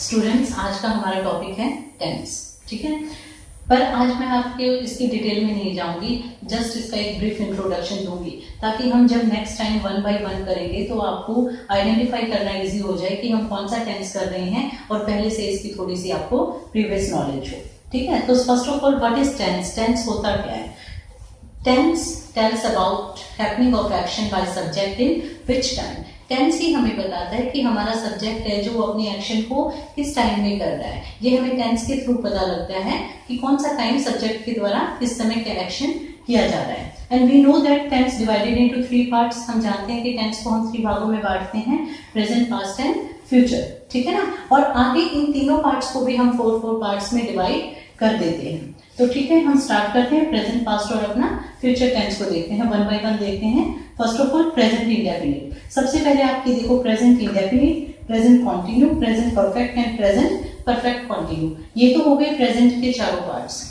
Students, आज का हमारा टॉपिक है टेंस, ठीक है। पर आज मैं आपके इसकी डिटेल में नहीं जाऊंगी, जस्ट इसका एक ब्रीफ इंट्रोडक्शन दूंगी ताकि हम जब नेक्स्ट टाइम 1 बाय 1 करेंगे तो आपको आइडेंटिफाई करना इजी हो जाए कि हम कौन सा टेंस कर रहे हैं और पहले से इसकी थोड़ी सी आपको प्रीवियस नॉलेज हो, ठीक है। तो first of all, what is tense? Tense होता क्या है? Tense tells about happening of action by subject in which time. Tense ही हमें बताता है कि हमारा सब्जेक्ट है जो अपने एक्शन को किस टाइम में कर रहा है। ये हमें टेंस के थ्रू पता लगता है कि कौन सा टाइम सब्जेक्ट के द्वारा किस समय का एक्शन किया जा रहा है। And we know that tense divided into 3 parts. हम जानते हैं कि टेंस को हम 3 भागों में बांटते हैं, प्रेजेंट, पास्ट एंड फ्यूचर, ठीक है ना। और आगे इन तीनों पार्ट्स को भी हम 4 पार्ट्स में डिवाइड कर देते हैं। तो ठीक है, हम स्टार्ट करते हैं प्रेजेंट, पास्ट और अपना फ्यूचर टेंस को देखते हैं, 1 बाय 1 देखते हैं। First of all, present indefinite. सबसे पहले आपकी देखो present indefinite, present continue, present perfect and present perfect continue. ये तो हो गए प्रेजेंट के चारों पार्ट्स।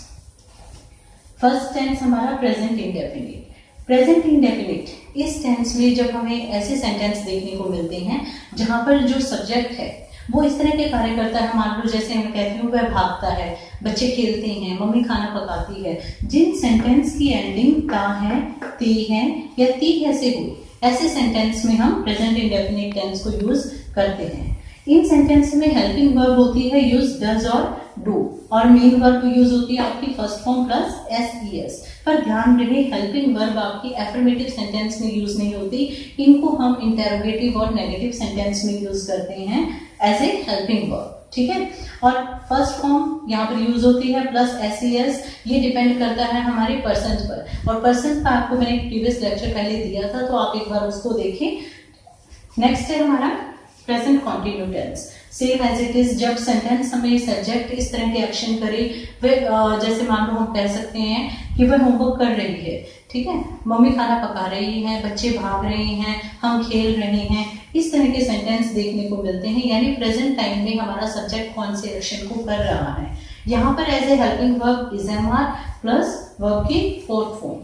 फर्स्ट टेंस हमारा प्रेजेंट इंडेफिनिट। प्रेजेंट इंडेफिनिट इस टेंस में जब हमें ऐसे सेंटेंस देखने को मिलते हैं जहां पर जो सब्जेक्ट है वो इस तरह के कार्य करता है, मान लो जैसे मैं कहती हूँ वह भागता है, बच्चे खेलते हैं, मम्मी खाना पकाती है। जिन सेंटेंस की एंडिंग ता है, ते है या ती है से हुई, ऐसे सेंटेंस में हम प्रेजेंट इंडेफिनिट टेंस को यूज करते हैं। इन सेंटेंस में हेल्पिंग वर्ब होती है यूज डज और डू, और मेन वर्ब यूज होती है आपकी फर्स्ट फॉर्म प्लस एस। पर ध्यान रहे, हेल्पिंग वर्ब आपकी एफर्मेटिव सेंटेंस में यूज नहीं होती, इनको हम इंटेरोगेटिव और नेगेटिव सेंटेंस में यूज करते हैं एज ए हेल्पिंग वर्ब, ठीक है। और फर्स्ट फॉर्म यहाँ पर यूज होती है प्लस एस। ये डिपेंड करता है हमारे पर्सन पर, और पर्सन का आपको मैंने प्रीवियस लेक्चर पहले दिया था, तो आप एक बार उसको देखें। नेक्स्ट है हमारा present continue tense. Same as it is, जब सेंटेंस हमें सब्जेक्ट इस तरह के एक्शन करे, वह जैसे मान लो हम कह सकते हैं कि वह होमवर्क कर रही है, ठीक है, मम्मी खाना पका रही है, बच्चे भाग रहे हैं, हम खेल रहे हैं, इस तरह के सेंटेंस देखने को मिलते हैं। यानी प्रेजेंट टाइम में हमारा सब्जेक्ट कौन से एक्शन को कर रहा है। यहाँ पर as a helping verb is am are plus verb की fourth form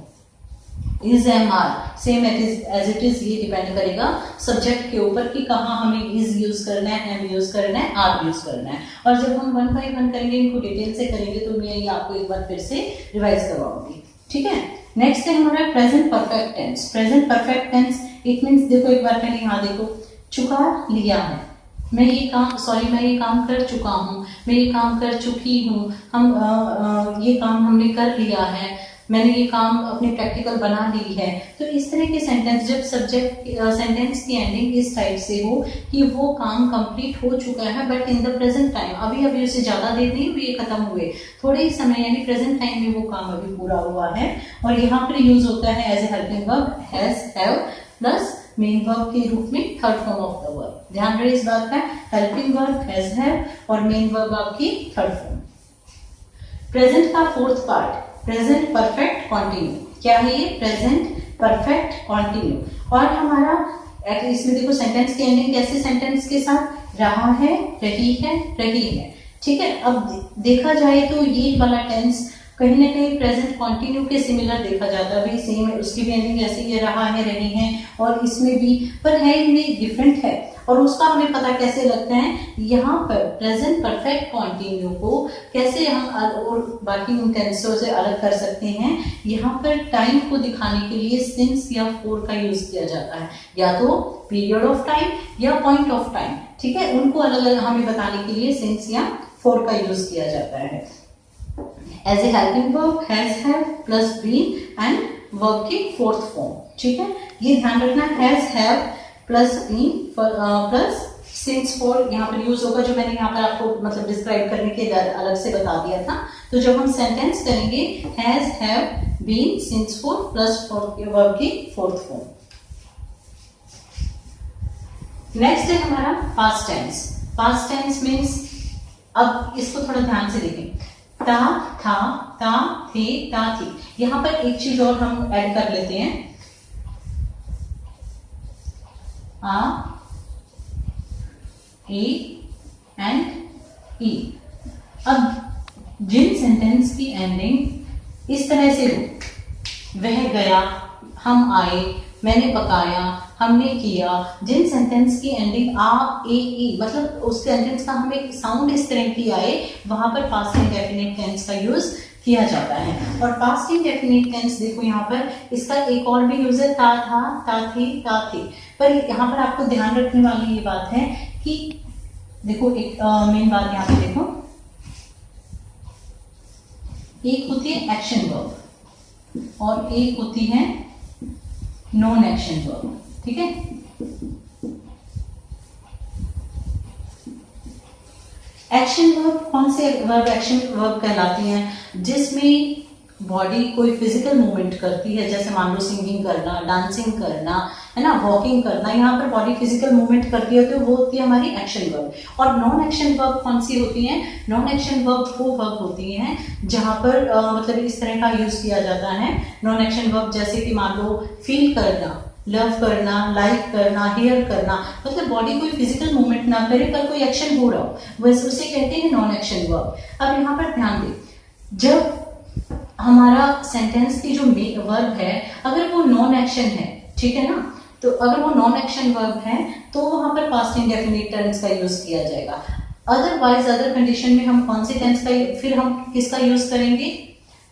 is am are, same as it is. ये डिपेंड करेगा सब्जेक्ट के ऊपर कि कहाँ हमें इज यूज करना है, एम यूज करना है, आर यूज करना है। और जब हम 1 बाय 1 करेंगे, इनको डिटेल से करेंगे, तो मैं ये आपको एक बार फिर से रिवाइज करवाऊंगी, ठीक है। नेक्स्ट है हमारा present perfect tense. Present perfect tense it means, देखो एक बार पहले यहाँ देखो, चुका लिया है, मैं ये काम कर चुका हूँ, मैं ये काम कर चुकी हूँ, हम ये काम हमने कर लिया है, मैंने ये काम अपनी प्रैक्टिकल बना ली है। तो इस तरह के सेंटेंस, जब सब्जेक्ट सेंटेंस की एंडिंग इस टाइप से हो कि वो काम कंप्लीट हो चुका है but in the present time, अभी उसे ज्यादा देर नहीं हुई, खत्म हुए, थोड़े ही समय, यानी प्रेजेंट टाइम में वो काम अभी पूरा हुआ है। और यहाँ पर यूज होता है as a helping verb has, have plus main verb के रूप में third form of the verb. ध्यान रहे इस बात का, हेल्पिंग वर्ब हैज, हैव और मेन वर्ब आपकी थर्ड फॉर्म। प्रेजेंट का fourth part present perfect continue. क्या है ये? Present perfect continue. और हमारा इसमें देखो सेंटेंस की एंडिंग कैसे, सेंटेंस के साथ रहा है, रही है, ठीक है। अब देखा जाए तो ये वाला टेंस कहीं ना कहीं प्रेजेंट कॉन्टिन्यू के सिमिलर देखा जाता है, भाई सेम है, उसकी भी एंडिंग ऐसे ही रहा है, रही है, और इसमें भी, पर है इनमें डिफरेंट है। और उसका हमें पता कैसे लगता है, यहाँ पर प्रेजेंट परफेक्ट कॉन्टिन्यू को कैसे हम और बाकी टेंसों से अलग कर सकते हैं। यहाँ पर टाइम को दिखाने के लिए सिंस या फॉर का यूज किया जाता है, या तो पीरियड ऑफ टाइम या पॉइंट ऑफ टाइम, ठीक है, उनको अलग अलग हमें बताने के लिए सिंस या फॉर का यूज किया जाता है। As a helping verb has, have plus been and verb की फोर्थ फॉर्म, ठीक है। ये ध्यान रखना, has, have plus been plus since for यहाँ पर यूज होगा, जो मैंने यहाँ पर आपको मतलब डिस्क्राइब करने के अलग से बता दिया था। तो जब हम सेंटेंस करेंगे, has, have, been, since for plus verb की फोर्थ फॉर्म। नेक्स्ट है हमारा past tense. Past tense means, अब इसको थोड़ा ध्यान से देखें, ता, था, ता, थे, ता, थी। यहाँ पर एक चीज और हम ऐड कर लेते हैं, आ, ए एंड ई। अब जिन सेंटेंस की एंडिंग इस तरह से हो, वह गया, हम आए, मैंने पकाया, हमने किया, जिन सेंटेंस की एंडिंग आ ए ई मतलब उस सेंटेंस का हमें साउंड इस तरह की आए, वहां पर पास्ट इंडेफिनिट टेंस का यूज किया जाता है। और पास्ट इंडेफिनिट टेंस देखो यहाँ पर इसका एक और भी यूज है, था, था थी, ता थी। पर यहाँ पर आपको ध्यान रखने वाली ये बात है कि देखो एक मेन बात यहाँ पे देखो, एक होती है एक्शन वर्ब और एक होती है नॉन एक्शन वर्ब, ठीक है। एक्शन वर्ब कौन से वर्ब एक्शन वर्ब कहलाती हैं? जिसमें बॉडी कोई फिजिकल मूवमेंट करती है, जैसे मान लो सिंगिंग करना, डांसिंग करना, है ना, वॉकिंग करना, यहाँ पर बॉडी फिजिकल मूवमेंट करती है तो वो होती है हमारी एक्शन वर्ब। और नॉन एक्शन वर्ब कौन सी होती है? नॉन एक्शन वर्ब वो वर्ब होती हैं जहां पर मतलब इस तरह का यूज किया जाता है नॉन एक्शन वर्ब, जैसे कि मान लो फील करना, लव करना, लाइक करना, हेयर करना, मतलब बॉडी कोई फिजिकल मूवमेंट ना करे पर कोई एक्शन हो रहा हो, वैसे उसे कहते हैं नॉन एक्शन वर्ब। अब यहाँ पर ध्यान दें, जब हमारा सेंटेंस की जो वर्ब है अगर वो नॉन एक्शन है, ठीक है ना, तो अगर वो नॉन एक्शन वर्ब है तो वहां पर पास्ट इंडेफिनिट टेंस का यूज किया जाएगा। अदरवाइज अदर कंडीशन में हम कौन से टेंस का, फिर हम किसका यूज करेंगे?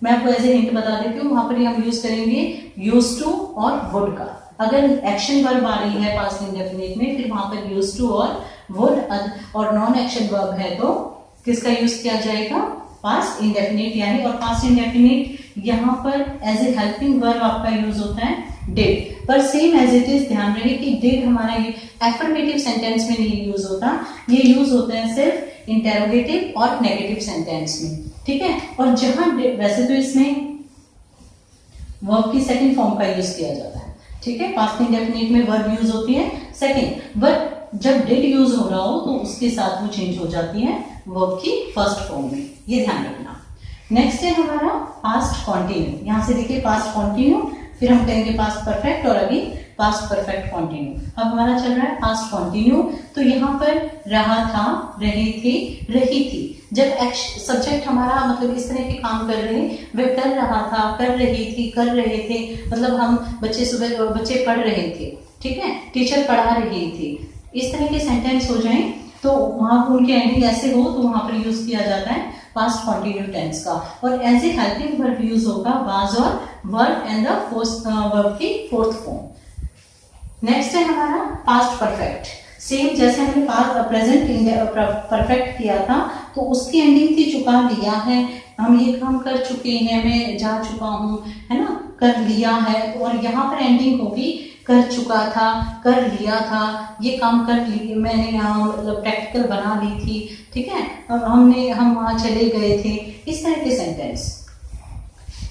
मैं आपको एज ए हिंट बता देती हूँ, वहां पर हम यूज करेंगे यूज टू और वुड का। अगर एक्शन वर्ब आ रही है पास्ट इंडेफिनिट में, फिर वहां पर यूज टू और वुड, और नॉन एक्शन वर्ब है तो किसका यूज किया जाएगा? Past indefinite. यानी और पास्ट इंडेफिनिट यहाँ पर एज ए हेल्पिंग वर्ब आपका यूज होता है डिड, पर सेम एज इट इज ध्यान रहे कि डिड हमारा ये एफर्मेटिव सेंटेंस में नहीं यूज होता, ये यूज होता है सिर्फ इंटेरोगेटिव और नेगेटिव सेंटेंस में, ठीक है। और जहां वैसे तो इसमें वर्ब की सेकंड फॉर्म का यूज किया जाता है, ठीक है, पास्ट इंडेफिनिट में वर्ब यूज होती है सेकंड, बट जब डिड यूज हो रहा हो तो उसके साथ वो चेंज हो जाती है वर्ब की फर्स्ट फॉर्म में, ये ध्यान रखना। नेक्स्ट है हमारा पास्ट कॉन्टिन्यू। यहां से देखिए पास्ट कॉन्टिन्यू, फिर हम कहेंगे पास्ट परफेक्ट और अभी पास्ट परफेक्ट कॉन्टिन्यू। अब हमारा चल रहा है पास्ट कॉन्टिन्यू, तो यहाँ पर रहा था, रहे थे, रही थी। जब सब्जेक्ट हमारा मतलब इस तरह के काम कर रहे हैं, वह कर रहा था, कर रही थी, कर रहे थे, मतलब हम बच्चे पढ़ रहे थे, ठीक है, टीचर पढ़ा रही थी, इस तरह के सेंटेंस हो जाएं तो वहां पर उनकी एंडिंग ऐसे हो तो वहां पर यूज किया जाता है पास्ट कॉन्टिन्यू टेंस का। और as a helping verb use होगा वाज और वर्ब एंड द वर्ब की फोर्थ फॉर्म। नेक्स्ट है हमारा पास्ट परफेक्ट। सेम जैसे हमने पास्ट प्रेजेंट परफेक्ट किया था तो उसकी एंडिंग थी चुका लिया है, हम ये काम कर चुके हैं, मैं जा चुका हूँ, है ना, कर लिया है। और यहाँ पर एंडिंग होगी कर चुका था, कर लिया था, ये काम कर ली, मैंने यहाँ मतलब प्रैक्टिकल बना ली थी, ठीक है, और हम वहां चले गए थे, इस तरह के सेंटेंस।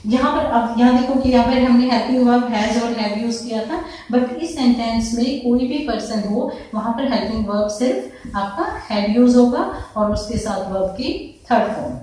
यहाँ पर अब यहाँ देखो कि यहाँ पर हमने हेल्पिंग वर्ब हैज और हैव यूज किया था, बट इस सेंटेंस में कोई भी पर्सन हो वहां पर हेल्पिंग वर्ब सिर्फ आपका हैड यूज होगा और उसके साथ वर्ब की थर्ड फॉर्म।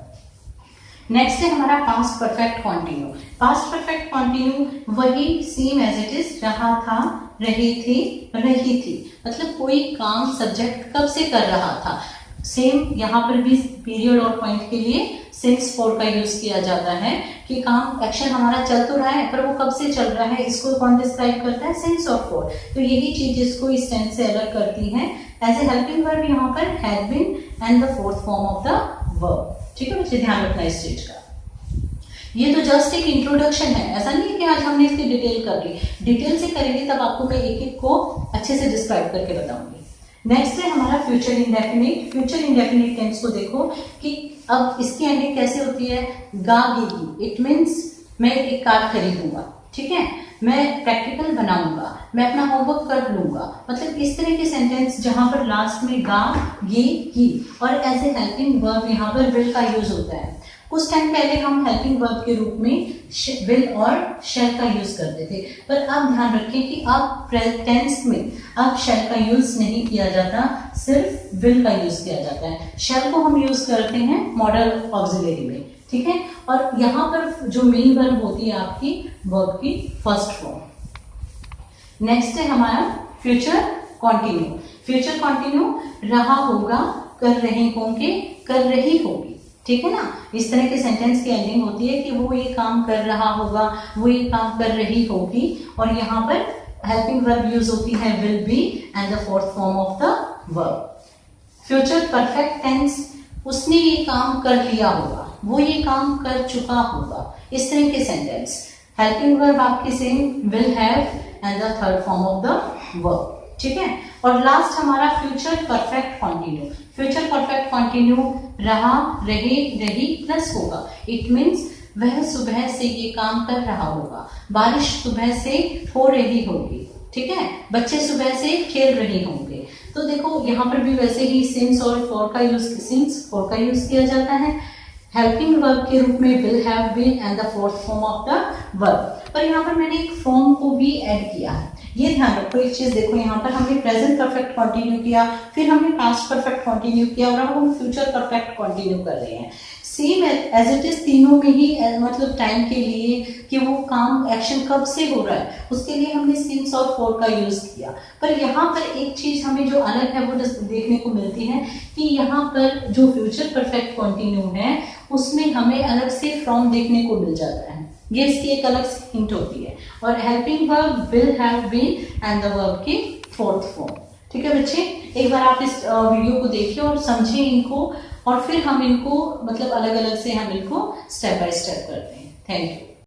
नेक्स्ट है हमारा past perfect continue. Past perfect continue वही सेम एज इट इज, रहा था, रहे थे, रही थी, मतलब कोई काम सब्जेक्ट कब से कर रहा था। सेम यहाँ पर भी पीरियड और पॉइंट के लिए सिंस फॉर का यूज किया जाता है कि काम एक्शन हमारा चल तो रहा है पर वो कब से चल रहा है, इसको कौन डिस्क्राइब करता है? सिंस और फॉर। तो यही चीज इसको इस टेंस से अलग करती है। एज ए हेल्पिंग वर्ब यहाँ पर had been and the fourth form of the verb, ठीक है बच्चे, ध्यान रखना इस चीज का। ये तो जस्ट एक इंट्रोडक्शन है, ऐसा नहीं है कि आज हमने इसकी डिटेल कर ली, डिटेल से करेंगे तब आपको मैं एक एक को अच्छे से डिस्क्राइब करके बताऊंगी। नेक्स्ट है हमारा future indefinite. Future indefinite tense को देखो कि अब इसकी एंडिंग कैसे होती है? गागेगी। इट मीन्स मैं एक कार खरीदूंगा, ठीक है, मैं प्रैक्टिकल बनाऊंगा, मैं अपना होमवर्क कर लूंगा, मतलब इस तरह के सेंटेंस जहां पर लास्ट में गा, ये, की और एज ए हेल्पिंग वर्ब यहाँ पर विल का यूज होता है। कुछ टाइम पहले हम हेल्पिंग वर्ब के रूप में विल और शैल का यूज करते थे, पर अब ध्यान रखें कि अब टेंस में अब शैल का यूज नहीं किया जाता, सिर्फ विल का यूज किया जाता है। शैल को हम यूज करते हैं मॉडल ऑक्सिलरी में, ठीक है, और यहाँ पर जो मेन वर्ब होती है आपकी वर्ब की फर्स्ट फॉर्म। नेक्स्ट है हमारा फ्यूचर कॉन्टिन्यू। फ्यूचर कॉन्टिन्यू रहा होगा, कर रहे होंगे, कर रही होगी, ठीक है ना, इस तरह के सेंटेंस की एंडिंग होती है कि वो ये काम कर रहा होगा, वो ये काम कर रही होगी और यहाँ पर हेल्पिंग वर्ब यूज होती है will be and the fourth form of the verb. Future perfect tense, उसने ये काम कर लिया होगा, वो ये काम कर चुका होगा, इस तरह के सेंटेंस। हेल्पिंग वर्ब आपके same will have and the third form of the verb, ठीक है। और लास्ट हमारा future perfect continue. Future perfect continue रहा, रहे, रही प्लस होगा। इट मीन्स वह सुबह से ये काम कर रहा होगा, बारिश सुबह से हो रही होगी, ठीक है, बच्चे सुबह से खेल रहे होंगे। तो देखो यहाँ पर भी वैसे ही सिंस और फॉर का यूज किया जाता है। हेल्पिंग वर्ब के रूप में will have been and the fourth form of the verb. पर यहाँ पर मैंने एक फ्रॉम को भी ऐड किया है, ये ध्यान रखो एक चीज। देखो यहाँ पर हमने प्रेजेंट परफेक्ट कंटिन्यू किया, फिर हमने पास्ट परफेक्ट कंटिन्यू किया और अब हम फ्यूचर परफेक्ट कंटिन्यू कर रहे हैं। सेम एज इट इज तीनों में ही मतलब टाइम के लिए कि वो काम एक्शन कब से हो रहा है उसके लिए हमने सिंस और फॉर का यूज किया। पर यहाँ पर एक चीज हमें जो अलग है वो देखने को मिलती है कि यहाँ पर जो फ्यूचर परफेक्ट कंटिन्यू है उसमें हमें अलग से फ्रॉम देखने को मिल जाता है, ये इसकी एक अलग सी हिंट होती है। और helping verb will have been and the verb की फोर्थ फॉर्म, ठीक है बच्चे। एक बार आप इस वीडियो को देखिए और समझिए इनको, और फिर हम इनको मतलब अलग अलग से हम इनको स्टेप बाय स्टेप करते हैं। Thank you.